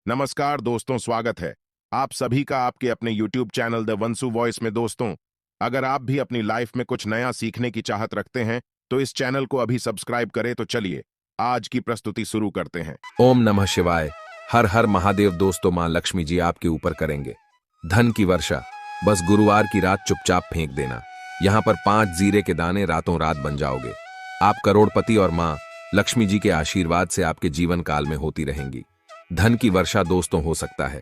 नमस्कार दोस्तों, स्वागत है आप सभी का आपके अपने YouTube चैनल द वंसु वॉइस में। दोस्तों, अगर आप भी अपनी लाइफ में कुछ नया सीखने की चाहत रखते हैं तो इस चैनल को अभी सब्सक्राइब करें। तो चलिए आज की प्रस्तुति शुरू करते हैं। ओम नमः शिवाय। हर हर महादेव। दोस्तों, मां लक्ष्मी जी आपके ऊपर करेंगे धन की वर्षा। बस गुरुवार की रात चुपचाप फेंक देना। यहाँ पर 5 जीरे के दाने, रातों रात बन जाओगे आप करोड़पति और मां लक्ष्मी जी के आशीर्वाद से आपके जीवन काल में होती रहेंगी धन की वर्षा। दोस्तों, हो सकता है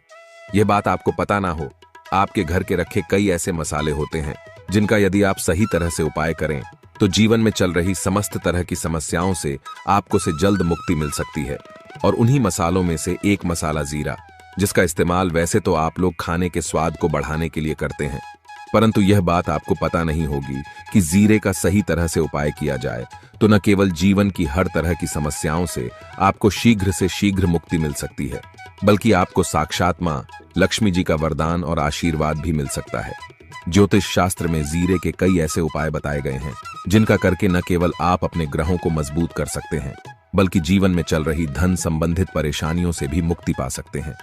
यह बात आपको पता ना हो, आपके घर के रखे कई ऐसे मसाले होते हैं जिनका यदि आप सही तरह से उपाय करें तो जीवन में चल रही समस्त तरह की समस्याओं से आपको से जल्द मुक्ति मिल सकती है। और उन्हीं मसालों में से एक मसाला जीरा, जिसका इस्तेमाल वैसे तो आप लोग खाने के स्वाद को बढ़ाने के लिए करते हैं, परंतु यह बात आपको पता नहीं होगी कि जीरे का सही तरह से उपाय किया जाए तो न केवल जीवन की हर तरह की समस्याओं से आपको शीघ्र से शीघ्र मुक्ति मिल सकती है, बल्कि आपको साक्षात मां लक्ष्मी जी का वरदान और आशीर्वाद भी मिल सकता है। ज्योतिष शास्त्र में जीरे के कई ऐसे उपाय बताए गए हैं जिनका करके न केवल आप अपने ग्रहों को मजबूत कर सकते हैं, बल्कि जीवन में चल रही धन संबंधित परेशानियों से भी मुक्ति पा सकते हैं।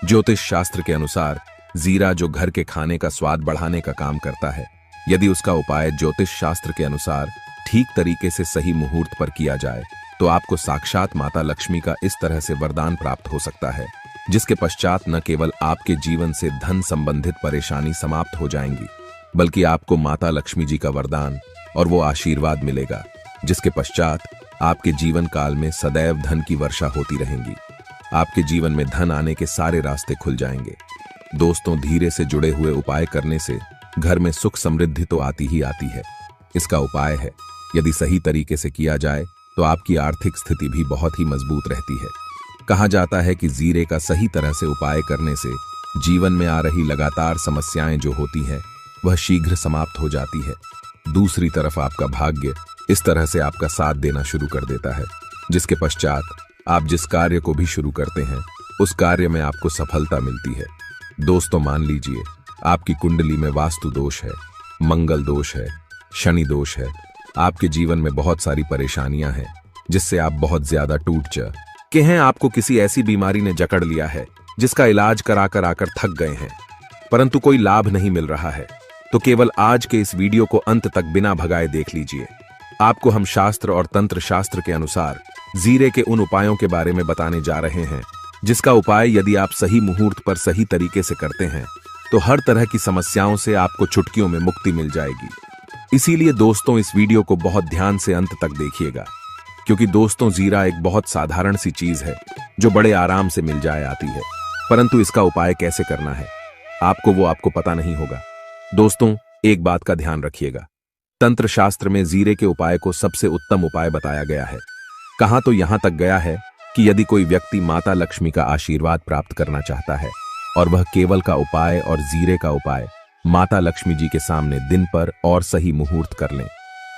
ज्योतिष शास्त्र के अनुसार जीरा, जो घर के खाने का स्वाद बढ़ाने का काम करता है, यदि उसका उपाय ज्योतिष शास्त्र के अनुसार ठीक तरीके से सही मुहूर्त पर किया जाए तो आपको साक्षात माता लक्ष्मी का इस तरह से वरदान प्राप्त हो सकता है, जिसके पश्चात न केवल आपके जीवन से धन संबंधित परेशानी समाप्त हो जाएंगी, बल्कि आपको माता लक्ष्मी जी का वरदान और वो आशीर्वाद मिलेगा, जिसके पश्चात आपके जीवन काल में सदैव धन की वर्षा होती रहेंगी। आपके जीवन में धन आने के सारे रास्ते खुल जाएंगे। दोस्तों, धीरे से जुड़े हुए उपाय करने से घर में सुख समृद्धि तो आती ही आती है। इसका उपाय है, यदि सही तरीके से किया जाए तो आपकी आर्थिक स्थिति भी बहुत ही मजबूत रहती है। कहा जाता है कि जीरे का सही तरह से उपाय करने से जीवन में आ रही लगातार समस्याएं जो होती हैं वह शीघ्र समाप्त हो जाती है। दूसरी तरफ आपका भाग्य इस तरह से आपका साथ देना शुरू कर देता है, जिसके पश्चात आप जिस कार्य को भी शुरू करते हैं उस कार्य में आपको सफलता मिलती है। दोस्तों, मान लीजिए आपकी कुंडली में वास्तु दोष है, मंगल दोष है, शनि दोष है, आपके जीवन में बहुत सारी परेशानियां हैं जिससे आप बहुत ज्यादा टूट के हैं, आपको किसी ऐसी बीमारी ने जकड़ लिया है जिसका इलाज कराकर आकर थक गए हैं, परंतु कोई लाभ नहीं मिल रहा है, तो केवल आज के इस वीडियो को अंत तक बिना भगाए देख लीजिए। आपको हम शास्त्र और तंत्र शास्त्र के अनुसार जीरे के उन उपायों के बारे में बताने जा रहे हैं जिसका उपाय यदि आप सही मुहूर्त पर सही तरीके से करते हैं तो हर तरह की समस्याओं से आपको चुटकियों में मुक्ति मिल जाएगी। इसीलिए दोस्तों, इस वीडियो को बहुत ध्यान से अंत तक देखिएगा, क्योंकि दोस्तों, जीरा एक बहुत साधारण सी चीज है जो बड़े आराम से मिल जाए आती है, परंतु इसका उपाय कैसे करना है आपको पता नहीं होगा। दोस्तों, एक बात का ध्यान रखिएगा, तंत्र शास्त्र में जीरे के उपाय को सबसे उत्तम उपाय बताया गया है। कहां तो यहां तक गया है कि यदि कोई व्यक्ति माता लक्ष्मी का आशीर्वाद प्राप्त करना चाहता है और वह केवल का उपाय और जीरे का उपाय माता लक्ष्मी जी के सामने दिन पर और सही मुहूर्त कर लें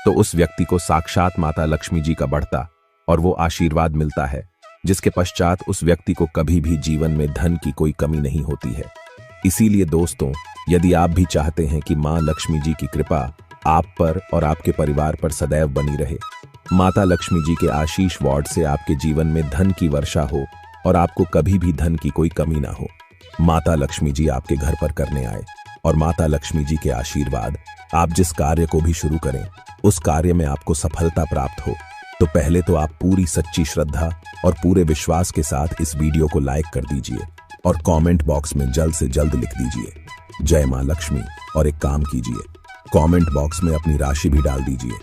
तो उस व्यक्ति को साक्षात माता लक्ष्मी जी का बढ़ता और वो आशीर्वाद मिलता है, जिसके पश्चात उस व्यक्ति को कभी भी जीवन में धन की कोई कमी नहीं होती है। इसीलिए दोस्तों, यदि आप भी चाहते हैं कि मां लक्ष्मी जी की कृपा आप पर और आपके परिवार पर सदैव बनी रहे, माता लक्ष्मी जी के आशीष वार्ड से आपके जीवन में धन की वर्षा हो और आपको कभी भी धन की कोई कमी ना हो, माता लक्ष्मी जी आपके घर पर करने आए और माता लक्ष्मी जी के आशीर्वाद आप जिस कार्य को भी शुरू करें उस कार्य में आपको सफलता प्राप्त हो, तो पहले तो आप पूरी सच्ची श्रद्धा और पूरे विश्वास के साथ इस वीडियो को लाइक कर दीजिए और कमेंट बॉक्स में जल्द से जल्द लिख दीजिए जय मां लक्ष्मी। और एक काम कीजिए, कमेंट बॉक्स में अपनी राशि भी डाल दीजिए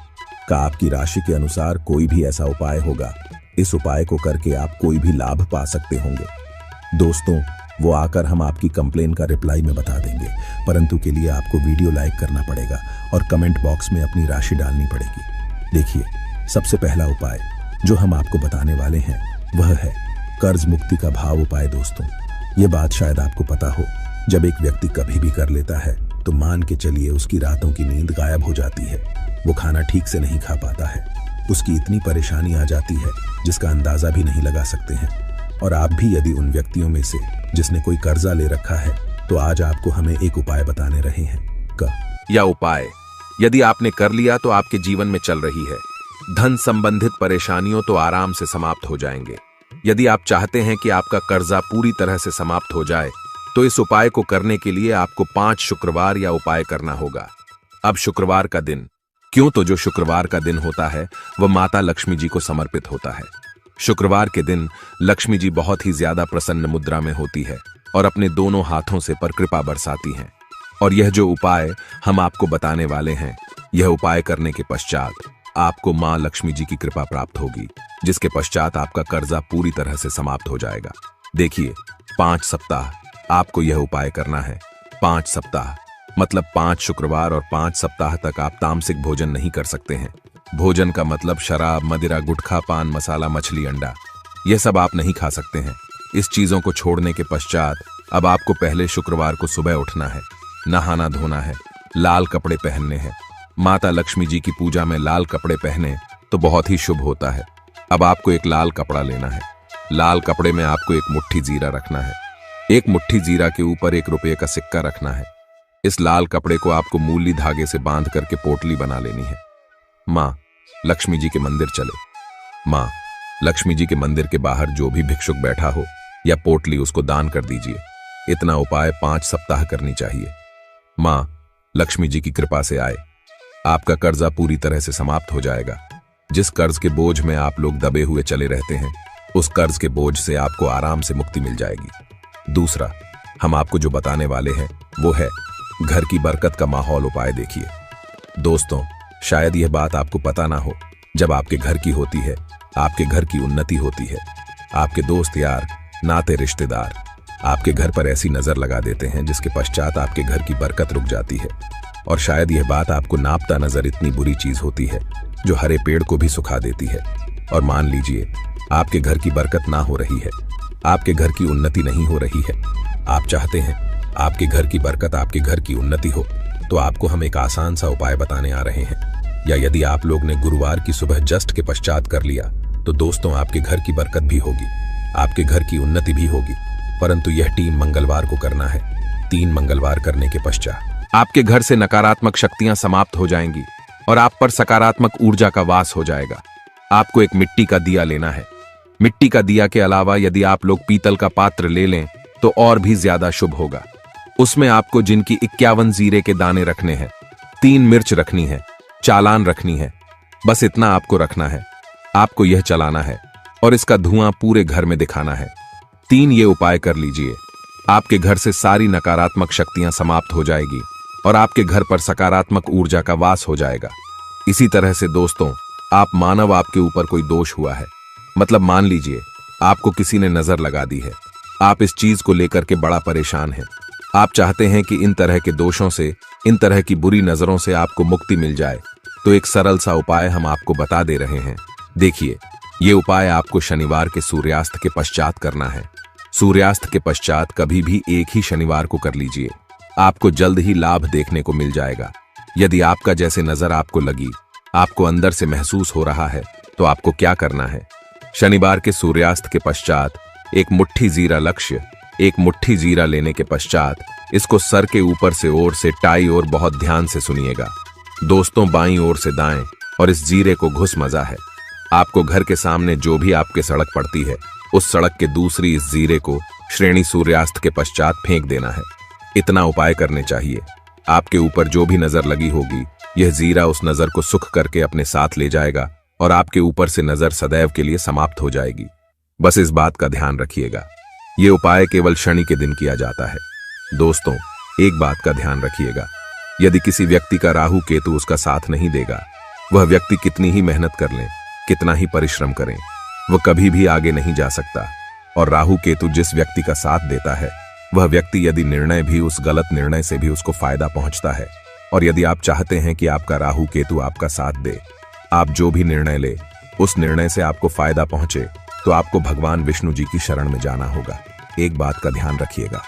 का आपकी राशि के अनुसार कोई भी ऐसा उपाय होगा, इस उपाय को करके आप कोई भी लाभ पा सकते होंगे। दोस्तों, वो आकर हम आपकी कंप्लेन का रिप्लाई में बता देंगे, परंतु के लिए आपको वीडियो लाइक करना पड़ेगा और कमेंट बॉक्स में अपनी राशि डालनी पड़ेगी। देखिए, सबसे पहला उपाय जो हम आपको बताने वाले हैं वह है कर्ज मुक्ति का भाव उपाय। दोस्तों, ये बात शायद आपको पता हो, जब एक व्यक्ति कभी भी कर लेता है तो मान के चलिए उसकी रातों की नींद गायब हो जाती है, वो खाना ठीक से नहीं खा पाता है, उसकी इतनी परेशानी आ जाती है जिसका अंदाजा भी नहीं लगा सकते हैं। और आप भी यदि उन व्यक्तियों में से जिसने कोई कर्जा ले रखा है तो आज आपको हमें एक उपाय बताने रहे हैं। यह उपाय यदि आपने कर लिया तो आपके जीवन में चल रही है धन संबंधित परेशानियों तो आराम से समाप्त हो जाएंगे। यदि आप चाहते हैं कि आपका कर्जा पूरी तरह से समाप्त हो जाए तो इस उपाय को करने के लिए आपको 5 शुक्रवार या उपाय करना होगा। अब शुक्रवार का दिन, क्यों तो जो शुक्रवार का दिन होता है वह माता लक्ष्मी जी को समर्पित होता है। शुक्रवार के दिन लक्ष्मी जी बहुत ही ज्यादा प्रसन्न मुद्रा में होती है और अपने दोनों हाथों से पर कृपा बरसाती हैं। और यह जो उपाय हम आपको बताने वाले हैं, यह उपाय करने के पश्चात आपको मां लक्ष्मी जी की कृपा प्राप्त होगी, जिसके पश्चात आपका कर्जा पूरी तरह से समाप्त हो जाएगा। देखिए, 5 सप्ताह आपको यह उपाय करना है। 5 सप्ताह मतलब 5 शुक्रवार और 5 सप्ताह तक आप तामसिक भोजन नहीं कर सकते हैं। भोजन का मतलब शराब, मदिरा, गुटखा, पान मसाला, मछली, अंडा, यह सब आप नहीं खा सकते हैं। इस चीजों को छोड़ने के पश्चात अब आपको पहले शुक्रवार को सुबह उठना है, नहाना धोना है, लाल कपड़े पहनने हैं। माता लक्ष्मी जी की पूजा में लाल कपड़े पहने तो बहुत ही शुभ होता है। अब आपको एक लाल कपड़ा लेना है। लाल कपड़े में आपको एक मुट्ठी जीरा रखना है। एक मुट्ठी जीरा के ऊपर 1 रुपये का सिक्का रखना है। इस लाल कपड़े को आपको मूली धागे से बांध करके पोटली बना लेनी है। मां लक्ष्मी जी के मंदिर चले। मां लक्ष्मी जी के मंदिर के बाहर जो भी भिक्षुक बैठा हो या पोटली, उसको दान कर दीजिए। इतना उपाय 5 सप्ताह करनी चाहिए। मां लक्ष्मी जी की कृपा से आए, आपका कर्जा पूरी तरह से समाप्त हो जाएगा। जिस कर्ज के बोझ में आप लोग दबे हुए चले रहते हैं, उस कर्ज के बोझ से आपको आराम से मुक्ति मिल जाएगी। दूसरा हम आपको जो बताने वाले हैं वो है घर की बरकत का माहौल उपाय। देखिए दोस्तों, शायद यह बात आपको पता ना हो, जब आपके घर की होती है, आपके घर की उन्नति होती है, आपके दोस्त यार, नाते रिश्तेदार आपके घर पर ऐसी नजर लगा देते हैं जिसके पश्चात आपके घर की बरकत रुक जाती है। और शायद यह बात आपको नापता नजर इतनी बुरी चीज होती है जो हरे पेड़ को भी सुखा देती है। और मान लीजिए आपके घर की बरकत ना हो रही है, आपके घर की उन्नति नहीं हो रही है, आप चाहते हैं आपके घर की बरकत, आपके घर की उन्नति हो, तो आपको हम एक आसान सा उपाय बताने आ रहे हैं। या यदि आप लोग ने गुरुवार की सुबह जस्ट के पश्चात कर लिया तो दोस्तों आपके घर की बरकत भी होगी, आपके घर की उन्नति भी होगी। परंतु यह 3 मंगलवार को करना है। 3 मंगलवार करने के पश्चात आपके घर से नकारात्मक शक्तियां समाप्त हो जाएंगी और आप पर सकारात्मक ऊर्जा का वास हो जाएगा। आपको एक मिट्टी का दिया लेना है। मिट्टी का दिया के अलावा यदि आप लोग पीतल का पात्र ले लें तो और भी ज्यादा शुभ होगा। उसमें आपको जिनकी 51 जीरे के दाने रखने हैं, 3 मिर्च रखनी है, चालान रखनी है। बस इतना आपको रखना है। आपको यह चलाना है और इसका धुआं पूरे घर में दिखाना है। 3 ये उपाय कर लीजिए, आपके घर से सारी नकारात्मक शक्तियां समाप्त हो जाएगी और आपके घर पर सकारात्मक ऊर्जा का वास हो जाएगा। इसी तरह से दोस्तों, आप मानव आपके ऊपर कोई दोष हुआ है, मतलब मान लीजिए आपको किसी ने नजर लगा दी है, आप इस चीज को लेकर के बड़ा परेशान हैं, आप चाहते हैं कि इन तरह के दोषों से, इन तरह की बुरी नजरों से आपको मुक्ति मिल जाए, तो एक सरल सा उपाय हम आपको बता दे रहे हैं। देखिए, ये उपाय आपको शनिवार के सूर्यास्त के पश्चात करना है। सूर्यास्त के पश्चात कभी भी एक ही शनिवार को कर लीजिए, आपको जल्द ही लाभ देखने को मिल जाएगा। यदि आपका जैसे नजर आपको लगी, आपको अंदर से महसूस हो रहा है, तो आपको क्या करना है? शनिवार के सूर्यास्त के पश्चात एक मुट्ठी जीरा लक्ष्य, एक मुट्ठी जीरा लेने के पश्चात इसको सर के ऊपर से ओर से टाई और बहुत ध्यान से सुनिएगा दोस्तों, बाईं ओर से दाएं, और इस जीरे को घुस मजा है। आपको घर के सामने जो भी आपके सड़क पड़ती है, उस सड़क के दूसरी इस जीरे को श्रेणी सूर्यास्त के पश्चात फेंक देना है। इतना उपाय करने चाहिए। आपके ऊपर जो भी नजर लगी होगी, यह जीरा उस नजर को सुख करके अपने साथ ले जाएगा और आपके ऊपर से नजर सदैव के लिए समाप्त हो जाएगी। बस इस बात का ध्यान रखिएगा, ये उपाय केवल शनि के दिन किया जाता है। दोस्तों, एक बात का ध्यान रखिएगा, यदि किसी व्यक्ति का राहु केतु उसका साथ नहीं देगा, वह व्यक्ति कितनी ही मेहनत कर ले, कितना ही परिश्रम करें, वह कभी भी आगे नहीं जा सकता। और राहु केतु जिस व्यक्ति का साथ देता है, वह व्यक्ति यदि निर्णय भी, उस गलत निर्णय से भी उसको फायदा पहुंचता है। और यदि आप चाहते हैं कि आपका राहु केतु आपका साथ दे, आप जो भी निर्णय ले उस निर्णय से आपको फायदा पहुंचे, तो आपको भगवान विष्णु जी की शरण में जाना होगा। एक बात का ध्यान रखिएगा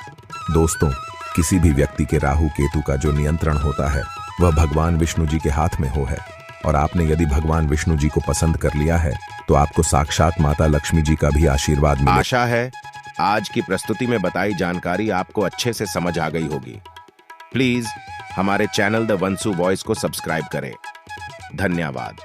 दोस्तों, किसी भी व्यक्ति के राहु केतु का जो नियंत्रण होता है, वह भगवान विष्णु जी के हाथ में हो है। और आपने यदि भगवान विष्णु जी को पसंद कर लिया है, तो आपको साक्षात माता लक्ष्मी जी का भी आशीर्वाद मिले। आशा है आज की प्रस्तुति में बताई जानकारी आपको अच्छे से समझ आ गई होगी। प्लीज हमारे चैनल द वंसु वॉइस को सब्सक्राइब करें। धन्यवाद।